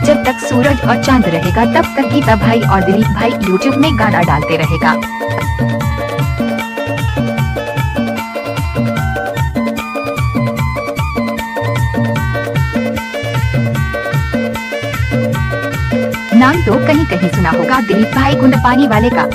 जब तक सूरज और चांद रहेगा तब तक गीता भाई और दिलीप भाई यूट्यूब में गाना डालते रहेगा। नाम तो कहीं कहीं सुना होगा दिलीप भाई गुंड पानी वाले का।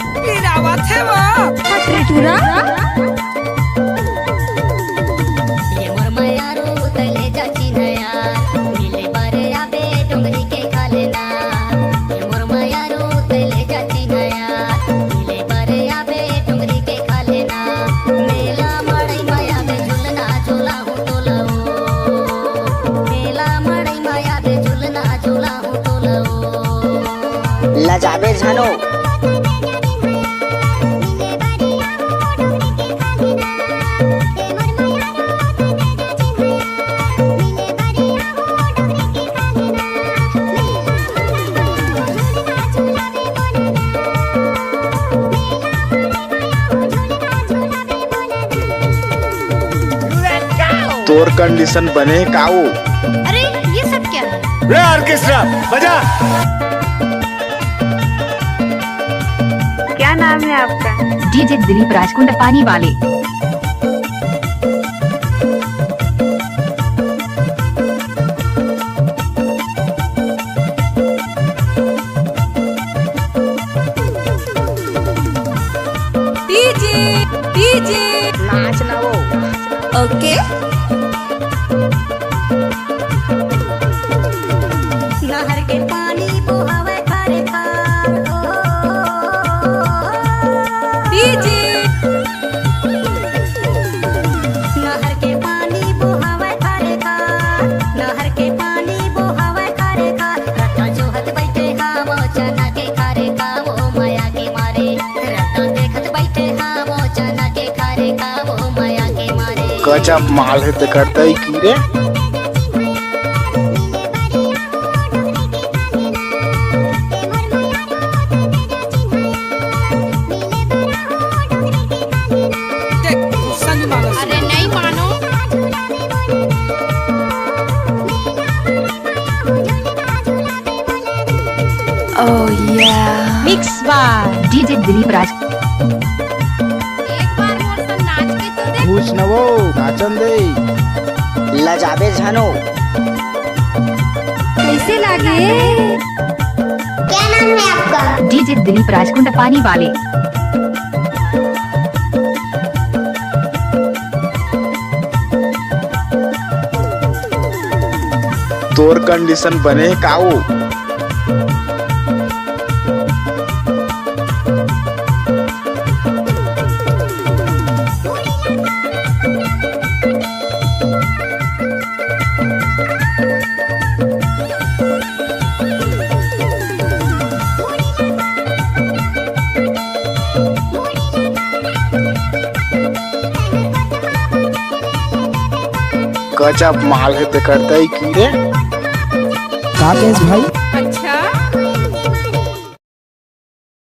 लजाबे जानो तोर कंडीशन बने काऊ। अरे ये सब क्या है? रे ऑर्केस्ट्रा बजा। क्या नाम है आपका? डीजे दिलीप राजकुंड पानी वाले। डीजे नाच ना वो। ओके। नहर के पानी बहावे खारे खार। डीजे नहर के पानी बहावे खारे खार। नहर के पानी बहावे खारे खार। रत्ता जोहत बैठे हावो चना के खारे खावो माया के मारे। रत्ता देखत बैठे हावो चना के खारे खावो माया के मारे। गजब माल है तो करता ही की रे। अरे नहीं मानो। ओह या मिक्स बार डीजे दिलीप राज। एक बार मोर संग नाच के तो देख। पूछ न वो नाचन दे। लजाबे जानो कैसे लागे? क्या नाम है आपका? डीजे दिलीप राजकुंड पानी वाले। तोर कंडीशन बने काऊ। गजब माल है तो करता ही की रे। काकेश भाई